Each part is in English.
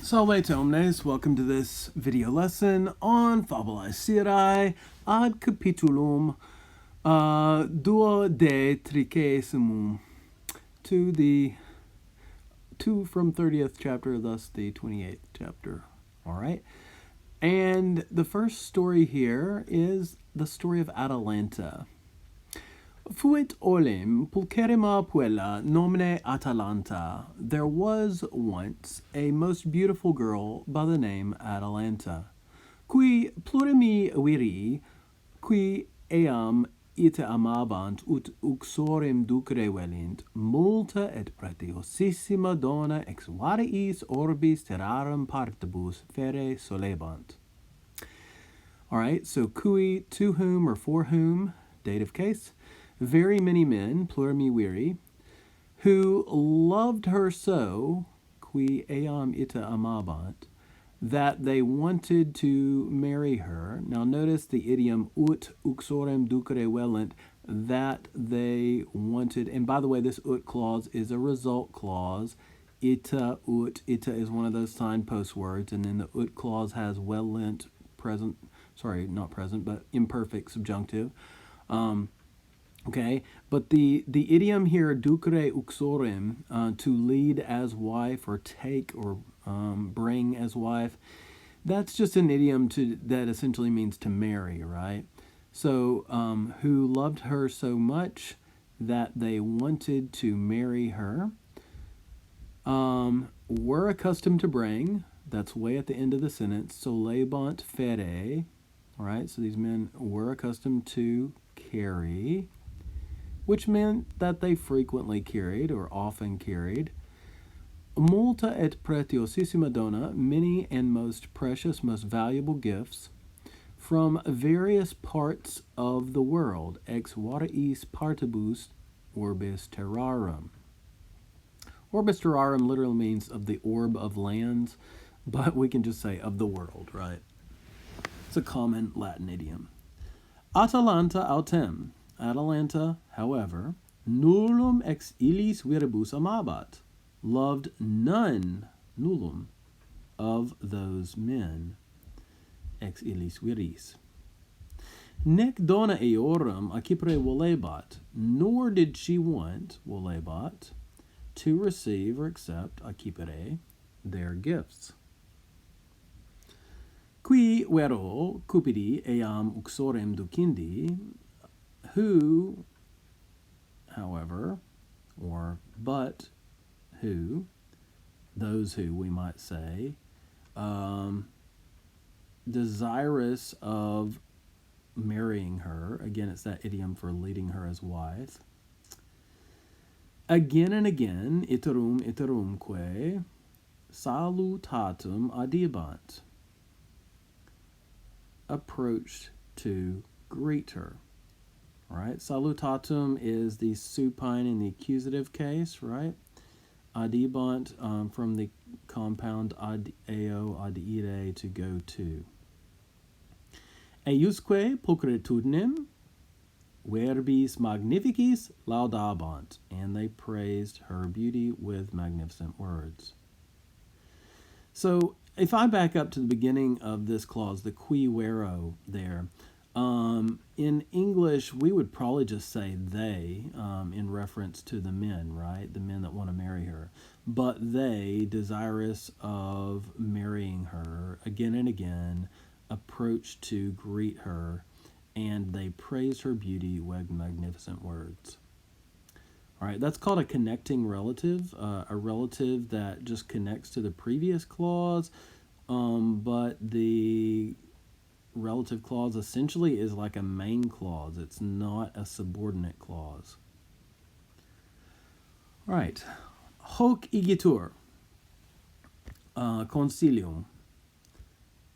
Salve omnes, welcome to this video lesson on Fabulae Syrae ad capitulum duodecisimum to the 2 from 30th chapter, thus the 28th chapter. All right. And the first story here is the story of Atalanta. Fuit olim pulcherrima puella nomine Atalanta. There was once a most beautiful girl by the name Atalanta, qui plurimi viri, qui eam ite amabant ut uxorem ducere velint, multa et pretiosissima donna ex variis orbis terrarum partibus fere solebant. All right, so cui, to whom or for whom, dative case, very many men, plurimi viri, who loved her so, qui eam ita amabant, that they wanted to marry her. Now notice the idiom ut uxorem ducere velint, that they wanted, and by the way, this ut clause is a result clause. Ita, ut, ita is one of those signpost words, and then the ut clause has velint, present, sorry, not present, but imperfect subjunctive. Okay, but the idiom here, ducere uxorem, to lead as wife or take or bring as wife, that's just an idiom that essentially means to marry, right? So, who loved her so much that they wanted to marry her, were accustomed to bring, that's way at the end of the sentence, solebant fere, all right, so these men were accustomed to carry, which meant that they frequently carried or often carried, multa et pretiosissima dona, many and most precious, most valuable gifts, from various parts of the world, ex variis partibus orbis terrarum. Orbis terrarum literally means of the orb of lands, but we can just say of the world, right? It's a common Latin idiom. Atalanta autem. Atalanta, however, nullum ex illis viribus amabat, loved none, nullum, of those men, ex illis viris. Nec dona eorum accipere volebat, nor did she want, volebat, to receive or accept, accipere, their gifts. Qui vero cupidi eam uxorem ducindi, who, however, or but who, those who we might say, desirous of marrying her, again it's that idiom for leading her as wife, again and again, iterumque, salutatum adibant, approached to greet her. Right, salutatum is the supine in the accusative case, right? Adibant from the compound ad eo, ad ire, to go to. Eiusque pulchritudinem verbis magnificis laudabant, and they praised her beauty with magnificent words. So if I back up to the beginning of this clause, the qui vero there, in English, we would probably just say they in reference to the men, right? The men that want to marry her. But they, desirous of marrying her, again and again, approached to greet her, and they praised her beauty with magnificent words. All right, that's called a connecting relative, a relative that just connects to the previous clause, but the relative clause essentially is like a main clause. It's not a subordinate clause. All right. Hoc igitur concilium.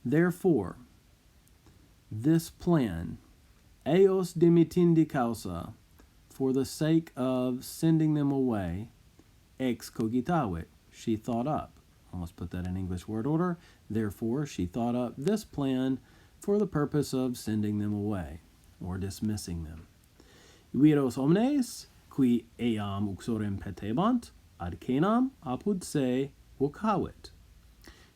Therefore, this plan, eos dimitindi causa, for the sake of sending them away, ex cogitavit, she thought up. Let's put that in English word order. Therefore, she thought up this plan for the purpose of sending them away, or dismissing them. Viros omnes, qui eam uxorem petebant, ad cenam apud se vocavit.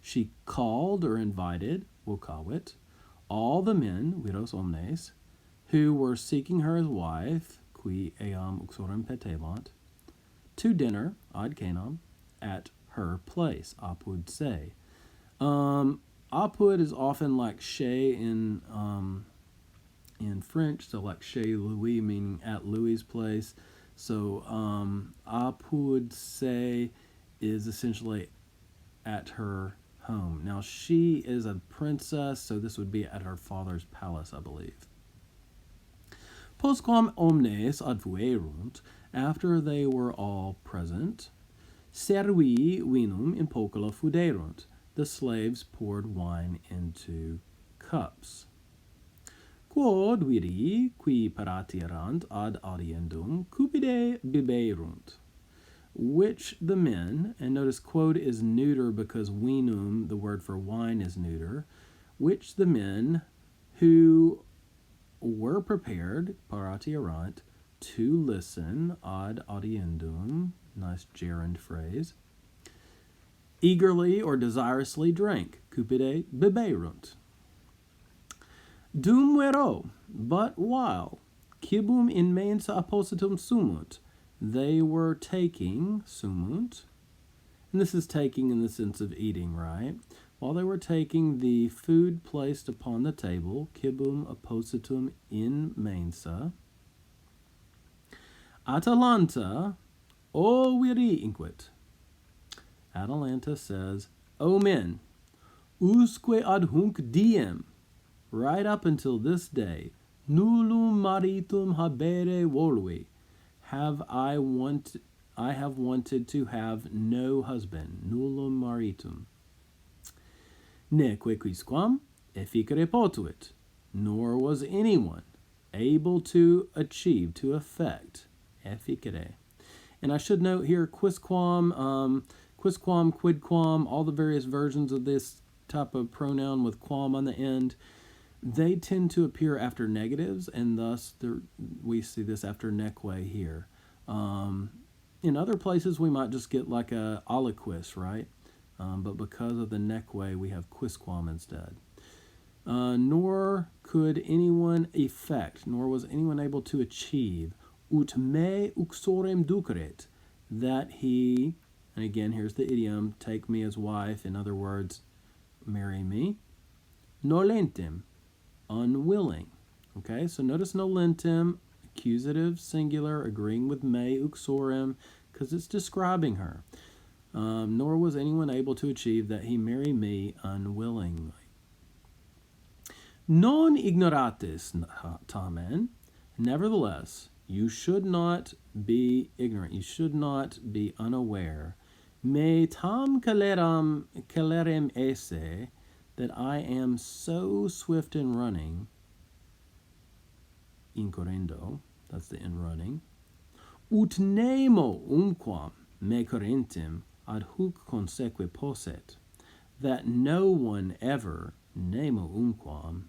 She called or invited, Wokawit, all the men, viros omnes, who were seeking her as wife, qui eam uxorem petebant, to dinner, ad canam, at her place, apud se. Apud is often like chez in French, so like chez Louis, meaning at Louis's place. So apud se is essentially at her home. Now she is a princess, so this would be at her father's palace, I believe. Postquam omnes adfuerunt, after they were all present, servi vinum in pocula fuderunt, the slaves poured wine into cups. Quod viri, qui paratierant ad audiendum, cupide biberunt, which the men, and notice quod is neuter because vinum, the word for wine, is neuter, which the men who were prepared, paratierant, to listen, ad audiendum, nice gerund phrase, eagerly or desirously drank, cupide biberunt. Dum vero, but while, cibum in mensa appositum sumunt, they were taking, sumunt, and this is taking in the sense of eating, right? While they were taking the food placed upon the table, cibum appositum in mensa, Atalanta, o viri inquit. Atalanta says, O men, usque ad hunc diem, right up until this day, nullum maritum habere volui, I have wanted to have no husband, nullum maritum. Neque quisquam efficere potuit, nor was anyone able to achieve, to effect, efficere. And I should note here, quisquam, quidquam, all the various versions of this type of pronoun with quam on the end, they tend to appear after negatives, and thus we see this after neque here. In other places, we might just get like a aliquis, right? But because of the neque, we have quisquam instead. Nor could anyone effect, nor was anyone able to achieve, ut me uxorem duceret, that he, and again, here's the idiom, take me as wife, in other words, marry me, nolentem, unwilling. Okay, so notice nolentem, accusative, singular, agreeing with me uxorem, because it's describing her. Nor was anyone able to achieve that he marry me unwillingly. Non ignoratis tamen, nevertheless, you should not be ignorant, you should not be unaware. Me tam celerem esse, that I am so swift in running, in correndo, that's the in running, ut nemo umquam me correntem ad huc conseque posset, that no one ever, nemo umquam,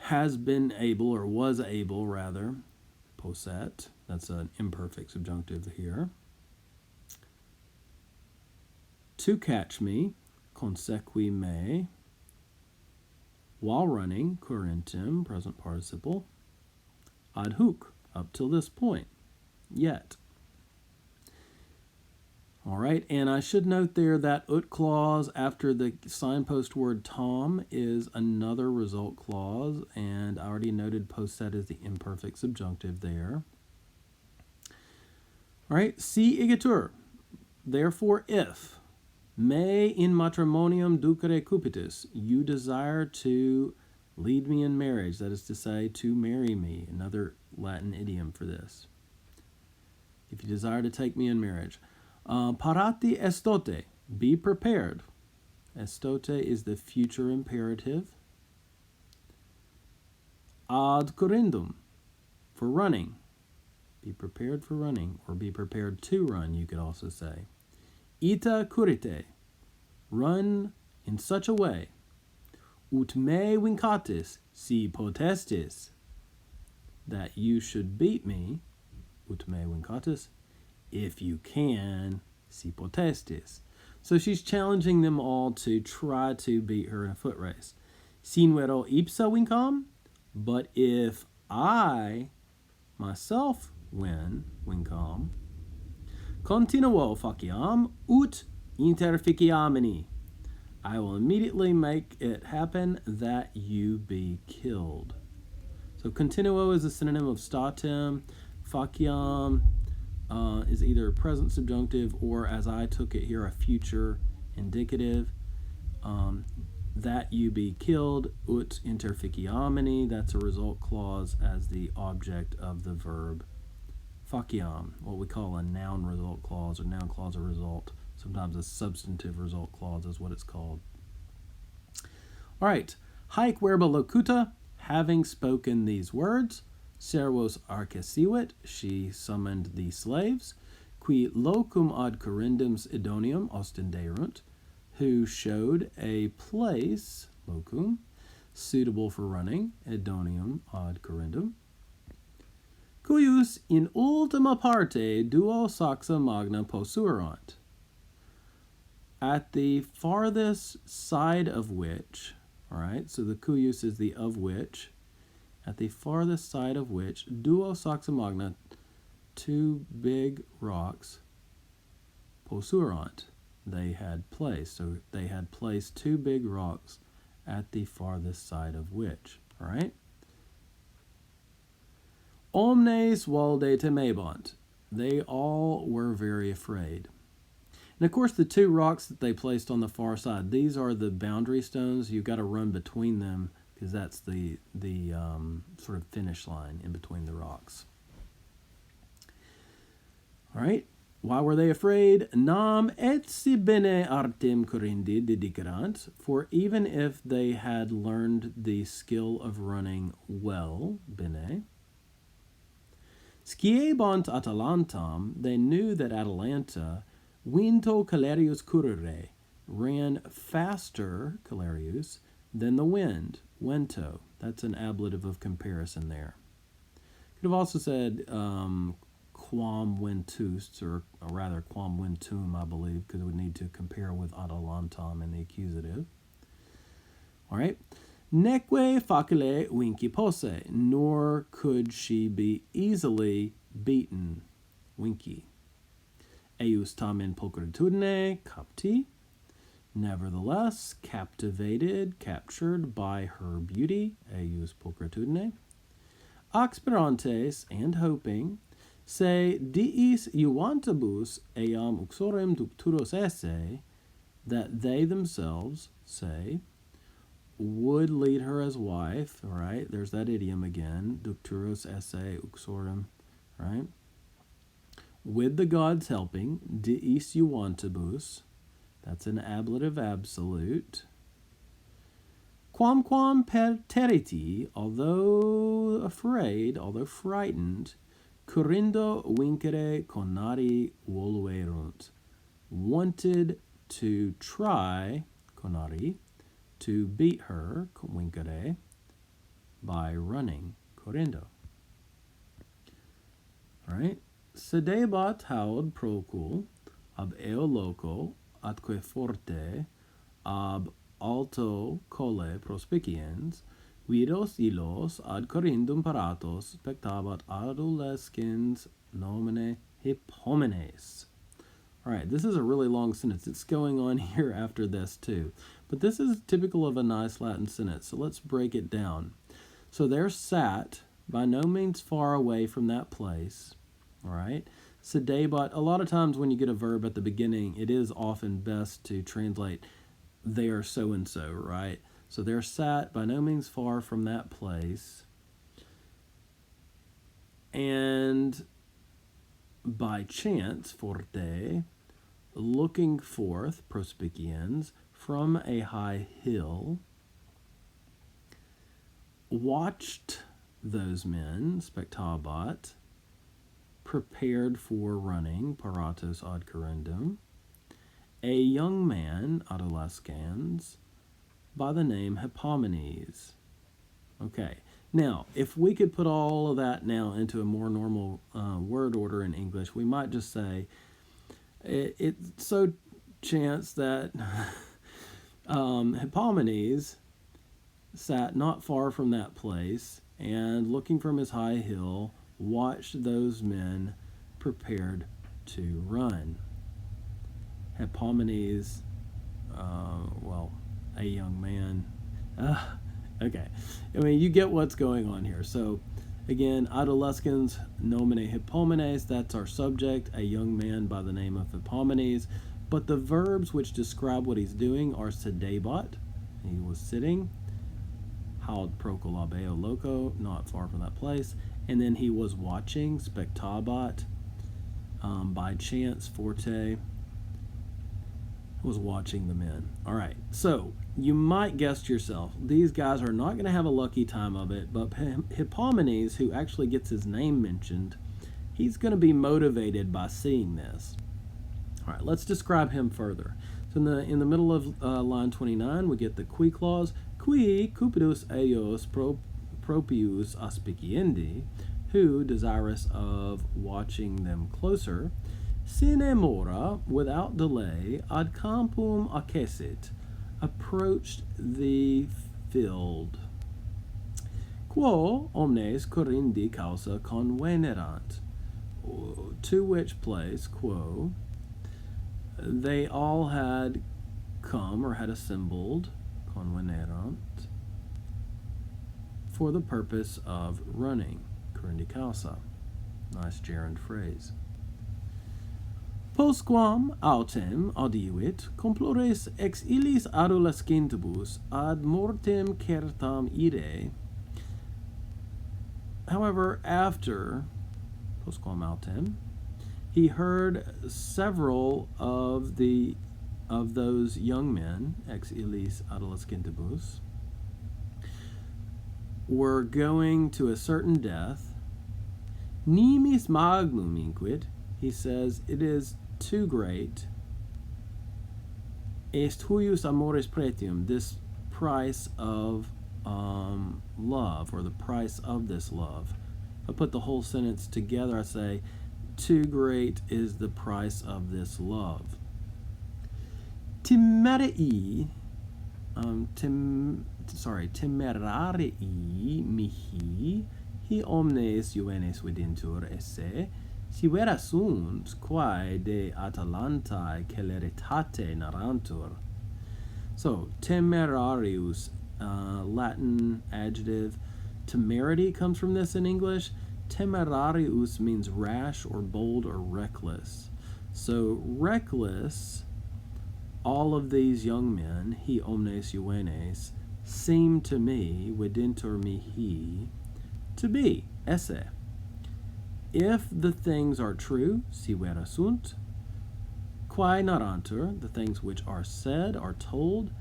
has been able, or was able rather, posset, that's an imperfect subjunctive here, to catch me, conseque me, while running, currentem, present participle, ad hoc, up till this point, yet. All right, and I should note there that ut clause after the signpost word tom is another result clause, and I already noted posset is the imperfect subjunctive there. All right, si igitur, therefore if, me in matrimonium ducere cupitus, you desire to lead me in marriage, that is to say, to marry me, another Latin idiom for this. If you desire to take me in marriage. Parati estote, be prepared. Estote is the future imperative. Ad correndum, for running. Be prepared for running, or be prepared to run, you could also say. Ita currite, run in such a way. Ut me vincatis, si potestis, that you should beat me, ut me vincatis, if you can, si potestis. So she's challenging them all to try to beat her in a foot race. Sinvero ipsa vincam, but if I myself win vincam, continuo faciam ut interficiamini. I will immediately make it happen that you be killed. So continuo is a synonym of statim. Faciam is either a present subjunctive or, as I took it here, a future indicative. That you be killed, ut interficiamini, that's a result clause as the object of the verb faciam, what we call a noun result clause or noun clause or result. Sometimes a substantive result clause is what it's called. All right, haec verba locuta, having spoken these words, servos arcesivet, she summoned the slaves, qui locum ad corindum idonium ostenderunt, who showed a place, locum, suitable for running, idonium ad corindum, cuius in ultima parte duo saxa magna possuerant, at the farthest side of which, all right, so the cuius is the of which, at the farthest side of which, duo saxa magna, two big rocks, possuerant, they had placed. So they had placed two big rocks at the farthest side of which, all right? Omnes valde temebant, they all were very afraid. And of course, the two rocks that they placed on the far side, these are the boundary stones. You've got to run between them because that's the sort of finish line in between the rocks. All right. Why were they afraid? Nam et si bene artem corindi dedicarant, for even if they had learned the skill of running well, bene, sciebant Atalantam, they knew that Atalanta, vinto calerius curere, ran faster, calerius, than the wind, vento. That's an ablative of comparison there. Could have also said quam ventus, or rather quam ventum, I believe, because it would need to compare with Atalantam in the accusative. All right. Neque facile vinci posse, nor could she be easily beaten. Vinci. Eius tamen pulchritudine capti, nevertheless captivated, captured by her beauty, eius pulchritudine, aspirantes, and hoping, se diis iuvantibus eam uxorem ducturos esse, that they themselves, say, would lead her as wife, all right, there's that idiom again, ducturos esse uxorem, right, with the gods helping, diis iuvantibus, that's an ablative absolute, quamquam perteriti, although afraid, although frightened, curindo vincere conari voluerunt, wanted to try, conari, to beat her, vincere, by running, corindo. All right. Sedebat haud procul ab eo loco atque forte ab alto colle prospiciens vidos illos ad corindum paratos spectabat adolescens nomine hippomenes. All right, this is a really long sentence. It's going on here after this too. But this is typical of a nice Latin sentence, so let's break it down. So they're sat, by no means far away from that place, all right? Sedebat, a lot of times when you get a verb at the beginning, it is often best to translate they are so-and-so, right? So they're sat by no means far from that place. And by chance, forte, looking forth, prospiciens, from a high hill, watched those men, spectabat, prepared for running, paratos ad corindum, a young man, adolescens, by the name Hippomenes. Okay, now, if we could put all of that now into a more normal word order in English, we might just say, It so chanced that Hippomenes sat not far from that place, and looking from his high hill, watched those men prepared to run. Hippomenes, a young man. Okay, I mean, you get what's going on here. So, again, adolescens nomine Hippomenes, that's our subject, a young man by the name of Hippomenes. But the verbs which describe what he's doing are sedebat, he was sitting, haud procolabeo loco, not far from that place, and then he was watching, spectabat, by chance, forte, was watching the men. All right, so you might guess to yourself, these guys are not going to have a lucky time of it, but Hippomenes, who actually gets his name mentioned, he's going to be motivated by seeing this. All right, let's describe him further. So in the middle of line 29, we get the qui clause, qui cupidus eios propius aspiciendi, who, desirous of watching them closer, sine mora, without delay, ad campum accessit, approached the field. Quo omnes corrindi causa convenerant, to which place, quo, they all had come or had assembled, convenerant, for the purpose of running, corrindi causa. Nice gerund phrase. Postquam autem audiuit, complores ex illis adolescentibus ad mortem certam ire. However, after postquam autem, he heard several of those young men, ex illis adolescentibus, were going to a certain death. Nimis magnum inquit, he says, it is too great. Est huius amoris pretium, this price of love, or the price of this love. If I put the whole sentence together, I say, too great is the price of this love. Timerarii mihi, hi omnes juvenes vidintur esse, si vera sunt quae de Atalantae celeritate narantur. So, temerarius, Latin adjective. Temerity comes from this in English. Temerarius means rash or bold or reckless. So, reckless, all of these young men, hi omnes juvenes, seem to me, vidintur mihi, to be, esse. If the things are true, si vera sunt, quae narantur, the things which are said, are told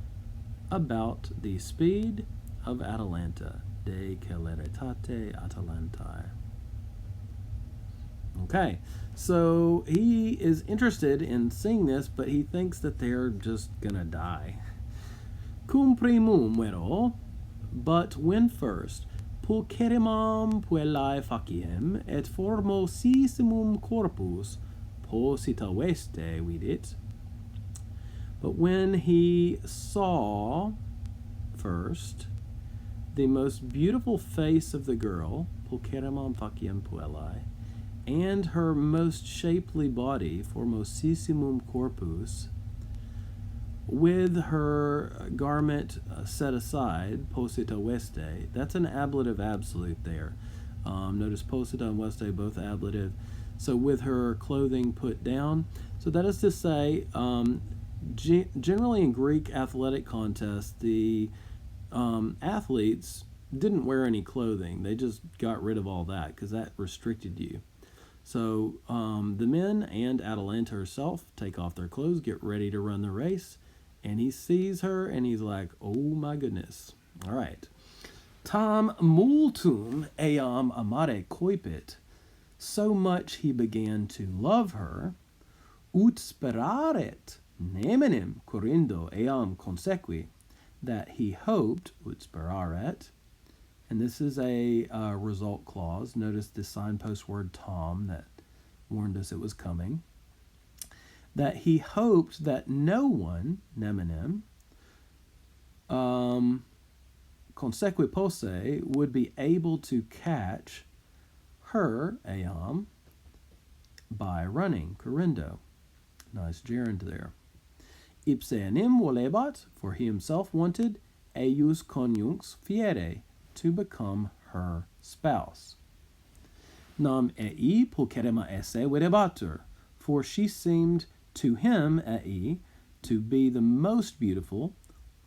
about the speed of Atalanta, de celeritate Atalantae. Okay, so he is interested in seeing this, but he thinks that they're just gonna die. Cum primum vero, but when first, pulcherrimam puellae faciem, et formosissimum corpus posita veste vidit. But when he saw first the most beautiful face of the girl, pulcherrimam faciem puellae, and her most shapely body, formosissimum corpus, with her garment set aside, posita veste, that's an ablative absolute there. Notice posita and veste, both ablative. So with her clothing put down. So that is to say, generally in Greek athletic contests, the athletes didn't wear any clothing. They just got rid of all that because that restricted you. So the men and Atalanta herself take off their clothes, get ready to run the race, and he sees her and he's like, oh my goodness. All right. Tam multum eam amare coipit. So much he began to love her, ut speraret nemenem corindo eam consequi, that he hoped, ut speraret, and this is a result clause. Notice the signpost word tom that warned us it was coming. that he hoped that no one, Nemenem, conseque posse, would be able to catch her, Eam, by running, correndo. Nice gerund there. Ipse enim volebat, for he himself wanted, eius conjunx fiere, to become her spouse. Nam ei pulcherema esse videbatur, for she seemed to him, ei, to be the most beautiful,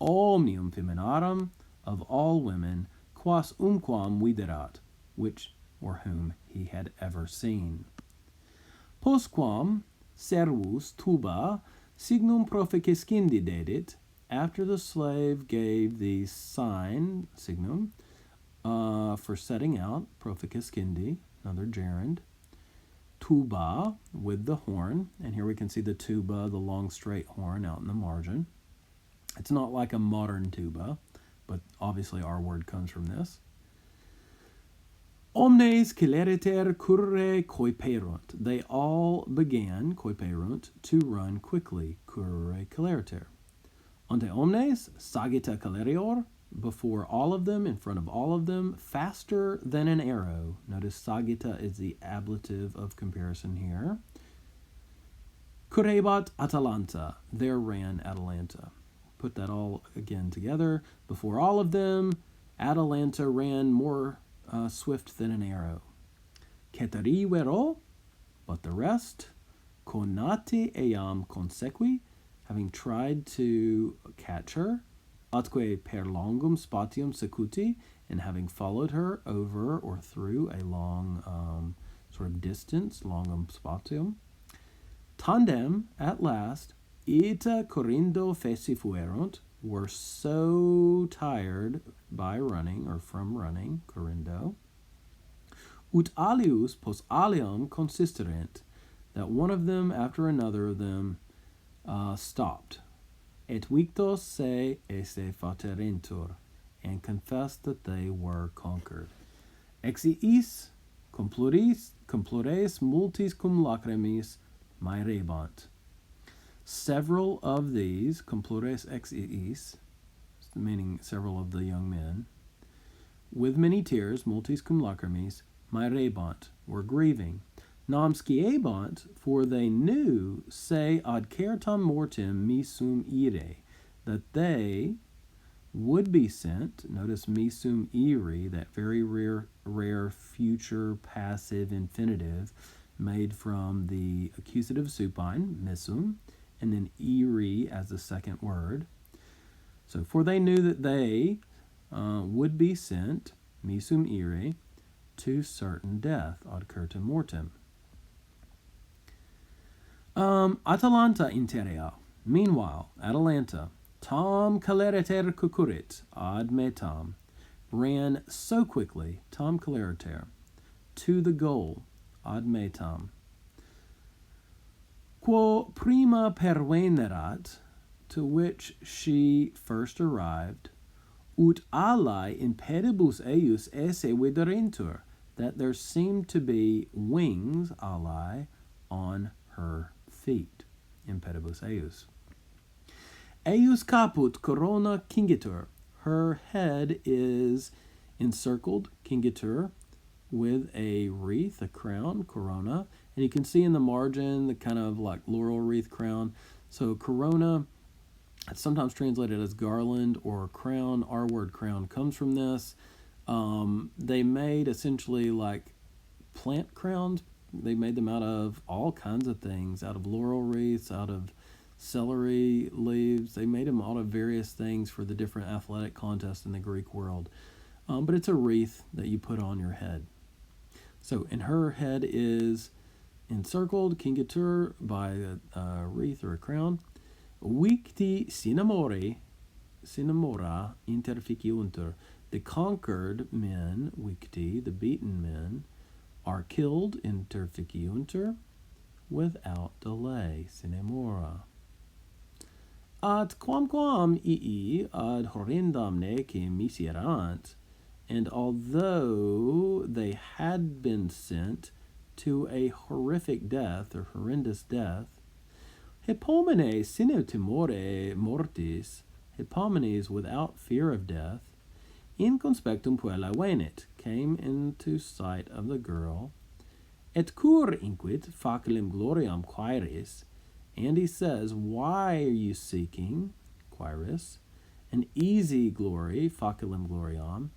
omnium feminarum, of all women, quas umquam viderat, which or whom he had ever seen. Postquam servus tuba signum proficiscendi dedit, after the slave gave the sign, signum, for setting out, proficiscendi, another gerund, tuba, with the horn, and here we can see the tuba, the long straight horn out in the margin. It's not like a modern tuba, but obviously our word comes from this. Omnes celeriter curre coiperunt. They all began, coiperunt, to run quickly, curre celeriter. Ante omnes sagita celerior, before all of them, in front of all of them, faster than an arrow. Notice sagita is the ablative of comparison here. Currebat Atalanta, there ran Atalanta. Put that all again together. Before all of them, Atalanta ran more swift than an arrow. Ceteri vero, but the rest, conati eam consequi, having tried to catch her, atque per longum spatium secuti, and having followed her over or through a long sort of distance, longum spatium, tandem, at last, ita corrindo feci fuerunt, were so tired by running or from running, corrindo, ut alius post alium consisterent, that one of them after another of them stopped, et victos se esse faterentur, and confessed that they were conquered. Exiis complores multis cum lacrimis maerebant. Several of these, complores exiis, meaning several of the young men, with many tears, multis cum lacrimis, maerebant, were grieving. Nam sciebant, for they knew, se ad certam mortem misum ire, that they would be sent, notice misum ire, that very rare future passive infinitive made from the accusative supine, misum, and then ire as the second word. So, for they knew that they would be sent, misum ire, to certain death, ad certum mortem. Atalanta interea. Meanwhile, Atalanta, tam celeriter cucurit ad metam, ran so quickly, tam celeriter, to the goal, ad metam. Quo prima pervenerat, to which she first arrived, ut alae impedibus eius esse viderentur, that there seemed to be wings, alae, on her feet, impedibus eius. Eius caput corona cingitur, her head is encircled, cingitur, with a wreath, a crown, corona, and you can see in the margin the kind of like laurel wreath crown. So corona, it's sometimes translated as garland or crown. Our word crown comes from this. They made essentially like plant crowns. They made them out of all kinds of things, out of laurel wreaths, out of celery leaves. They made them out of various things for the different athletic contests in the Greek world. But it's a wreath that you put on your head. So, and her head is encircled, cingitur, by a wreath or a crown. Victi sinamora interficiuntur. The conquered men, victi, the beaten men, are killed, interficiuntur, without delay, sinamora. At quamquam ii ad horrendam nece miserant, and although they had been sent to a horrific death or horrendous death, Hippomene sine timore mortis, Hippomenes without fear of death, in conspectum puella venet, came into sight of the girl, et cur inquit faculum gloriam quaeris, and he says, why are you seeking, quaeris, an easy glory, faculum gloriam,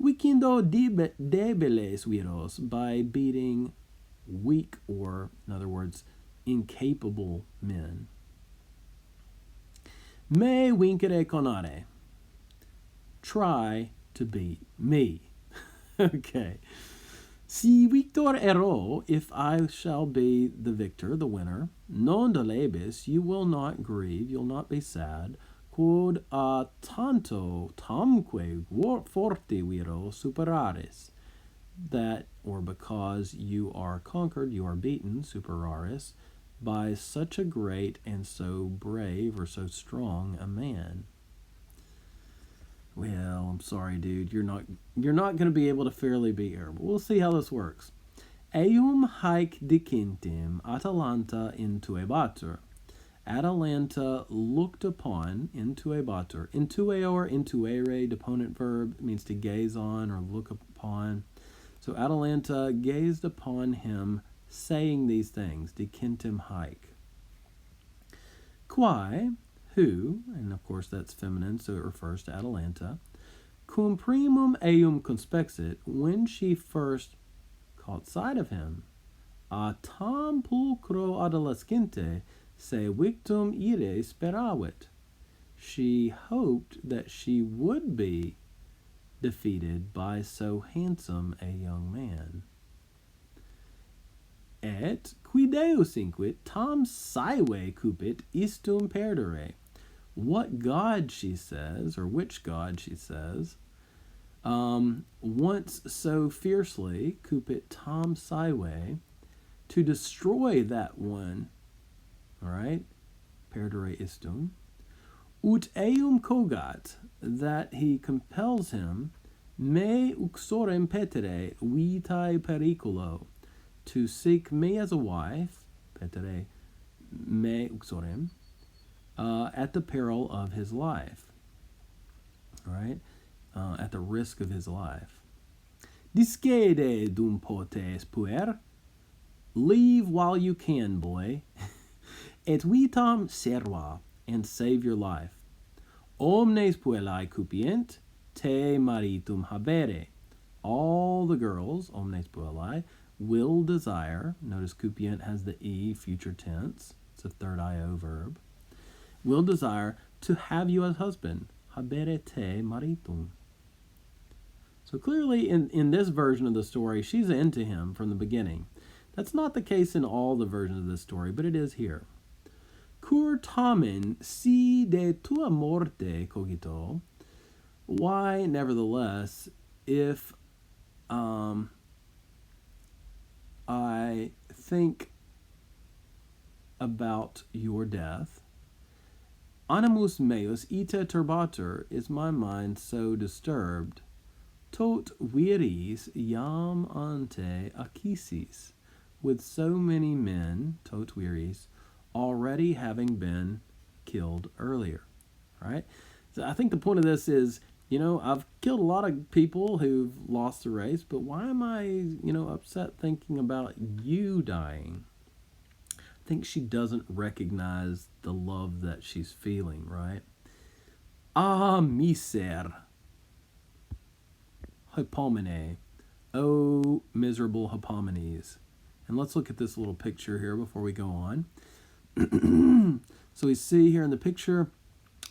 vicindo debiles viros, by beating weak, or, in other words, incapable men. Me vincere conare. Try to beat me. Okay. Si victor ero, if I shall be the victor, the winner, non dolebis, you will not grieve, you'll not be sad, quod a tanto tamque forte viro superaris, that, or because you are conquered, you are beaten, superaris, by such a great and so brave or so strong a man. Well, I'm sorry, dude. You're not going to be able to fairly beat her. But we'll see how this works. Eum haec dicintim Atalanta intuebatur. Atalanta looked upon, intuebatur. Intue or intuere, deponent verb, means to gaze on or look upon. So Atalanta gazed upon him, saying these things, dicintim haec. Quae, who, and of course that's feminine, so it refers to Atalanta, cum primum eum conspexit, when she first caught sight of him, a tam pulcro adolescente se victum ire speravit. She hoped that she would be defeated by so handsome a young man. Et qui deus inquit tam saeve cupit istum perdere. What God, she says, or which God, she says, wants so fiercely, cupit tam saeve, to destroy that one, all right, perdere istum, ut eum cogat, that he compels him, me uxorem petere vitae periculo, to seek me as a wife, petere me uxorem, at the peril of his life, right? At the risk of his life. Discede dum potes puer, leave while you can, boy, et vitam serva, and save your life. Omnes puellae cupient, te maritum habere. All the girls, omnes puellae, will desire, notice cupient has the E, future tense, it's a third IO verb, will desire to have you as husband, habere te maritum. So clearly in this version of the story, she's into him from the beginning. That's not the case in all the versions of this story, but it is here. Cur tamen si de tua morte cogito, why, nevertheless, if I think about your death, animus meus ita turbatur, is my mind so disturbed, tot viris iam ante accisis, with so many men, tot viris, already having been killed earlier, right? So I think the point of this is, I've killed a lot of people who've lost the race, but why am I, upset thinking about you dying? I think she doesn't recognize the love that she's feeling, right? Ah, miser, Hippomene, oh, miserable Hippomenes. And let's look at this little picture here before we go on. So we see here in the picture,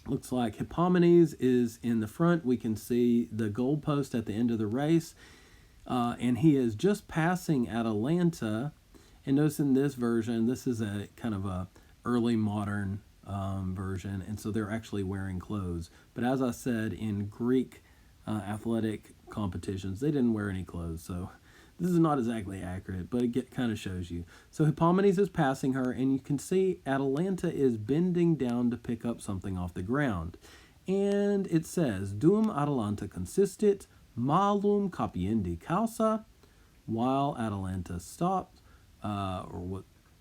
looks like Hippomenes is in the front. We can see the goalpost at the end of the race. And he is just passing Atalanta. And notice in this version, this is a kind of a early modern version. And so they're actually wearing clothes. But as I said, in Greek athletic competitions, they didn't wear any clothes. So this is not exactly accurate, but it kind of shows you. So Hippomenes is passing her, and you can see Atalanta is bending down to pick up something off the ground. And it says, Dum Atalanta consistit, malum capiendi causa, while Atalanta stopped,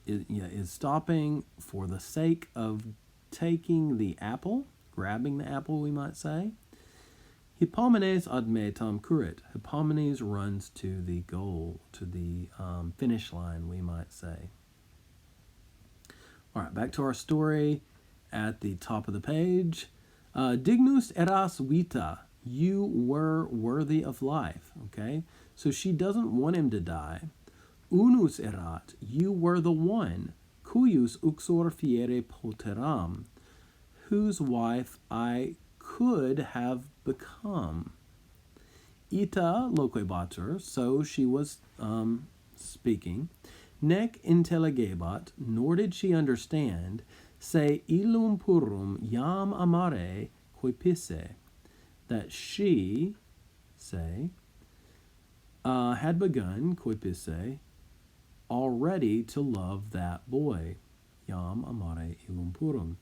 is stopping for the sake of taking the apple, grabbing the apple, we might say. Hippomenes ad metam currit. Hippomenes runs to the goal, to the finish line, we might say. All right, back to our story at the top of the page. Dignus eras vita. You were worthy of life. Okay, so she doesn't want him to die. Unus erat. You were the one. Cuius uxor fiere poteram. Whose wife I could have become. Ita loquebatur. So she was speaking. Nec intelligebat, nor did she understand, se illum purum iam amare coipisse, that she, say, had begun, coipisse, already to love that boy, iam amare illum purum.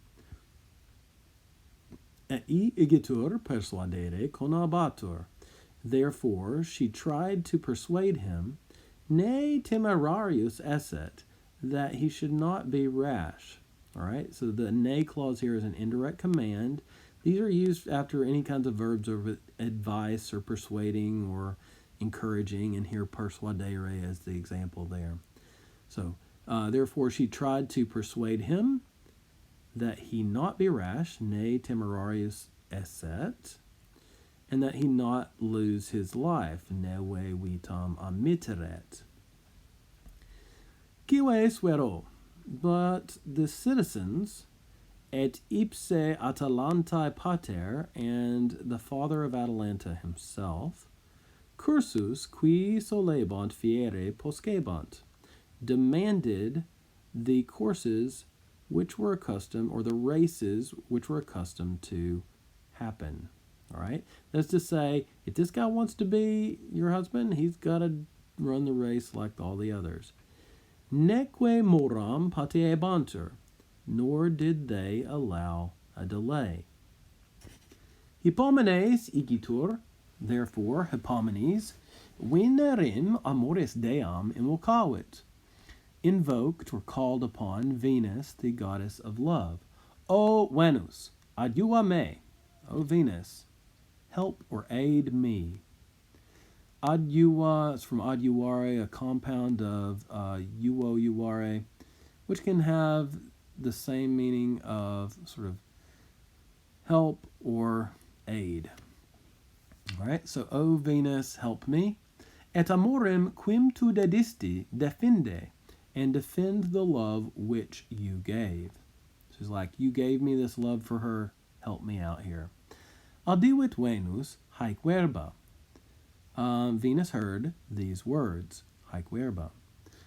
Et igitur persuadere conabatur. Therefore she tried to persuade him, ne temerarius esset, that he should not be rash. All right, so the ne clause here is an indirect command. These are used after any kinds of verbs of advice or persuading or encouraging, and here persuadere as the example there. So, therefore she tried to persuade him that he not be rash, ne temerarius esset, and that he not lose his life, neve vitam amitteret. Cive suero, but the citizens, et ipse Atalantae pater, and the father of Atalanta himself, cursus qui solebant fiere poscebant, demanded the courses which were accustomed, or the races which were accustomed to happen. All right? That's to say, if this guy wants to be your husband, he's got to run the race like all the others. Neque moram patiebantur, nor did they allow a delay. Hippomenes igitur, therefore Hippomenes, venerim amoris deam invocavit, invoked or called upon Venus, the goddess of love. O Venus, adiua me, O Venus, help or aid me. Adua is from aduare, a compound of uare, which can have the same meaning of sort of help or aid. All right, so O Venus, help me. Et amorem quim tu dedisti definde, and defend the love which you gave. She's like, you gave me this love for her, help me out here. Audivit Venus haec verba. Venus heard these words, haec verba.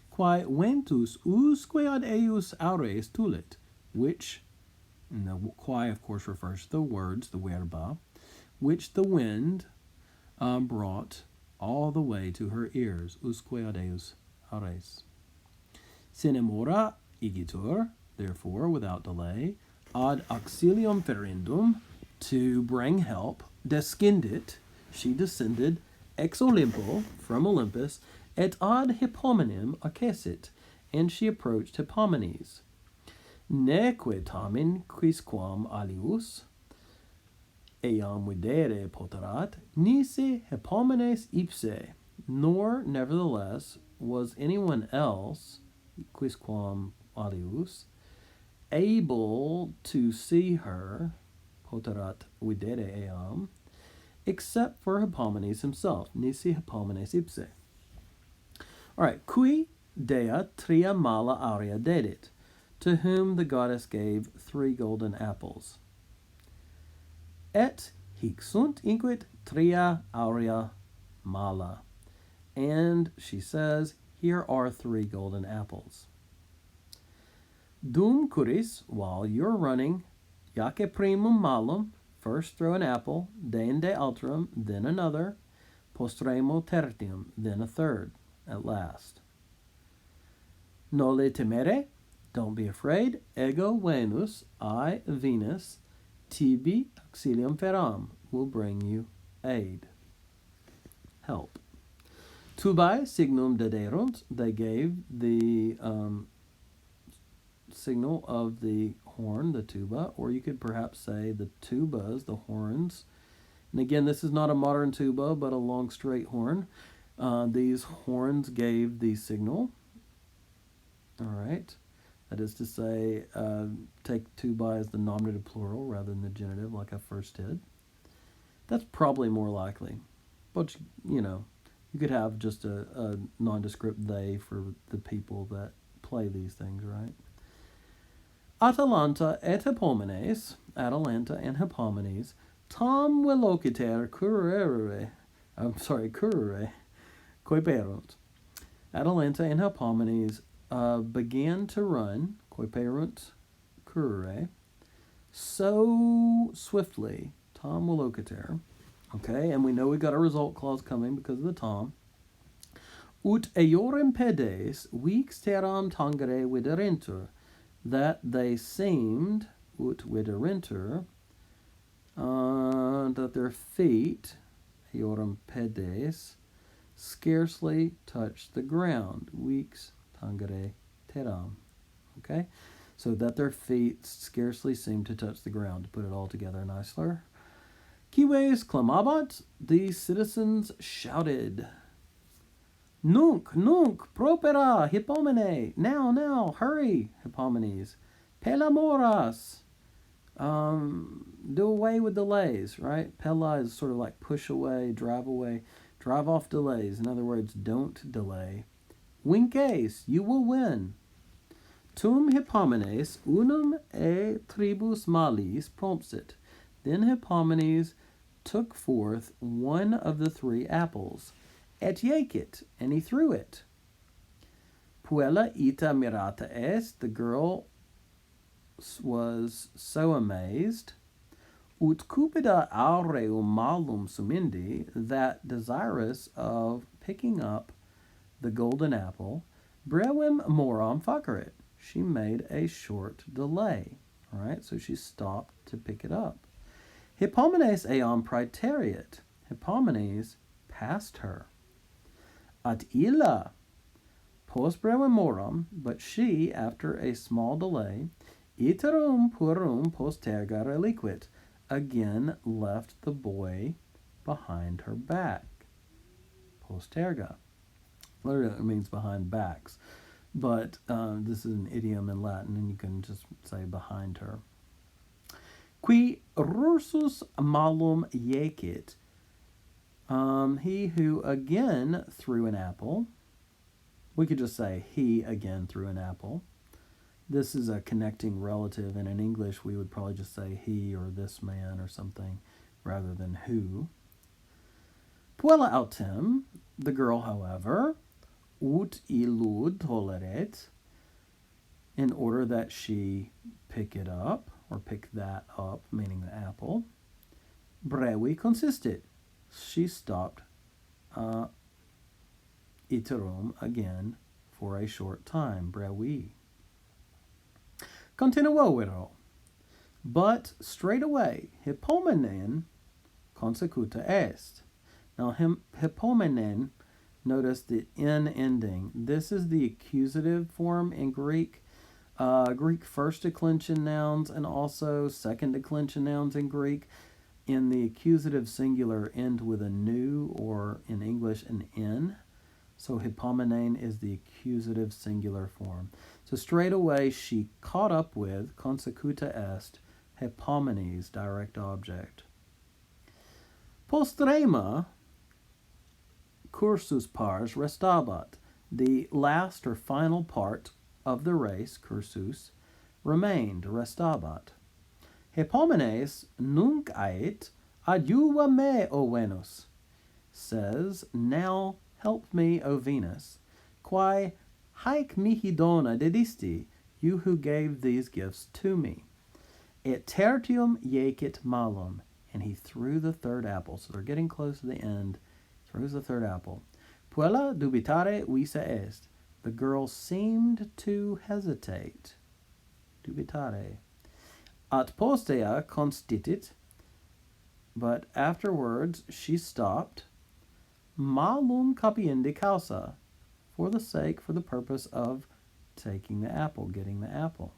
Quae ventus usque ad eius aures tulit, which, and the quae of course refers to the words, the verba, which the wind brought all the way to her ears, usque ad eius aures. Sinemora igitur, therefore, without delay, ad auxilium ferendum, to bring help, descendit, she descended, ex Olympo, from Olympus, et ad Hippomenem accesit, and she approached Hippomenes. Neque tamen quisquam alius, eam videre poterat, nisi Hippomenes ipse, nor, nevertheless, was anyone else, quisquam alius, able to see her, poterat videre eam, except for Hippomenes himself, nisi Hippomenes ipse. All right, cui dea tria mala aurea dedit, to whom the goddess gave 3 golden apples. Et hic sunt inquit tria aurea mala, and she says, here are 3 golden apples. Dum curis, while you're running, jace primum malum, first throw an apple, deinde alterum, then another, postremo tertium, then a third, at last. Nole temere, don't be afraid, ego Venus, I, Venus, tibi auxilium feram, will bring you aid, help. Tubae signum dederunt, they gave the signal of the horn, the tuba, or you could perhaps say the tubas, the horns. And again, this is not a modern tuba, but a long straight horn. These horns gave the signal. All right. That is to say, take tuba as the nominative plural rather than the genitive like I first did. That's probably more likely. But, you could have just a nondescript they for the people that play these things, right? Atalanta et Hippomenes, Atalanta and Hippomenes, tam velociter currere, coiperunt. Atalanta and Hippomenes began to run, coiperunt currere, so swiftly, tam velociter. Okay, and we know we got a result clause coming because of the tam. Ut eorem pedes vix terram tangere viderentur, that they seemed, ut viderentur, that their feet, eorem pedes, scarcely touched the ground. Vix tangere terram. Okay, so that their feet scarcely seemed to touch the ground. To put it all together nicely. Cives clamabat, the citizens shouted. Nunc, propera, Hippomene, now, hurry, Hippomenes. Pela moras, do away with delays, right? Pela is sort of like push away, drive off delays. In other words, don't delay. Vinces, you will win. Tum Hippomenes unum e tribus malis prompsit. Then Hippomenes took forth one of the 3 apples, et yacit, and he threw it. Puella ita mirata est, the girl was so amazed, ut cupida aureum malum sumindi, that desirous of picking up the golden apple, brevem moram facerit, she made a short delay. All right, so she stopped to pick it up. Hippomenes eam praeteriet, Hippomenes passed her. At illa, post brevem moram, but she, after a small delay, iterum puerum posterga reliquit, again left the boy behind her back. Posterga. Literally, it means behind backs. But this is an idiom in Latin, and you can just say behind her. Qui rursus malum yacit, he who again threw an apple. We could just say he again threw an apple. This is a connecting relative, and in English we would probably just say he or this man or something rather than who. Puella autem, the girl, however, ut illud toleret, in order that she pick it up, or pick that up, meaning the apple. Brevi consistit, she stopped iterum again for a short time. Brevi. Continuovero, but straightway Hippomenen consecuta est. Now Hippomenen, notice the N ending. This is the accusative form in Greek. Greek first declension nouns and also second declension nouns in Greek. In the accusative singular end with a nu, or in English an N. So Hippomenen is the accusative singular form. So straight away she caught up with, consecuta est, Hippomenes, direct object. Postrema cursus pars restabat, the last or final part of the race, cursus, remained, restabat. Hippomenes nunc ait, adiuva me, O Venus, says, now help me, O Venus, quae haec mihi dona dedisti, you who gave these gifts to me. Et tertium yacit malum, and he threw the 3rd apple. So they're getting close to the end. Throws the 3rd apple. Puella dubitare visa est, the girl seemed to hesitate. Dubitare. At postea constitit, but afterwards she stopped. Malum capiendi causa, for the purpose of taking the apple, getting the apple.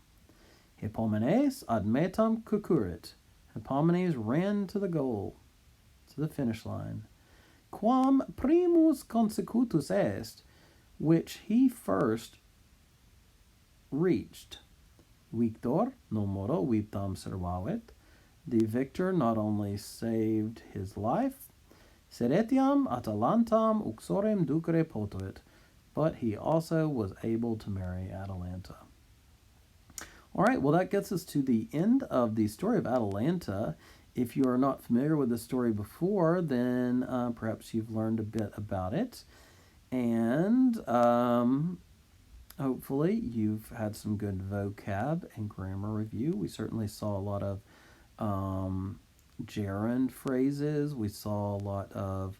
Hippomenes ad metam cucurit. Hippomenes ran to the goal, to the finish line. Quam primus consecutus est, which he first reached. Victor nomoro viptam servavit. The victor not only saved his life, sed etiam Atalantam uxorem ducere potuit, but he also was able to marry Atalanta. All right, well, that gets us to the end of the story of Atalanta. If you are not familiar with the story before, then perhaps you've learned a bit about it. And hopefully you've had some good vocab and grammar review. We certainly saw a lot of gerund phrases. We saw a lot of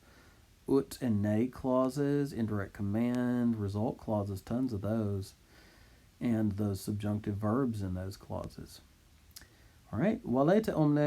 ut and ne clauses, indirect command, result clauses, tons of those, and those subjunctive verbs in those clauses. All right, valete omnes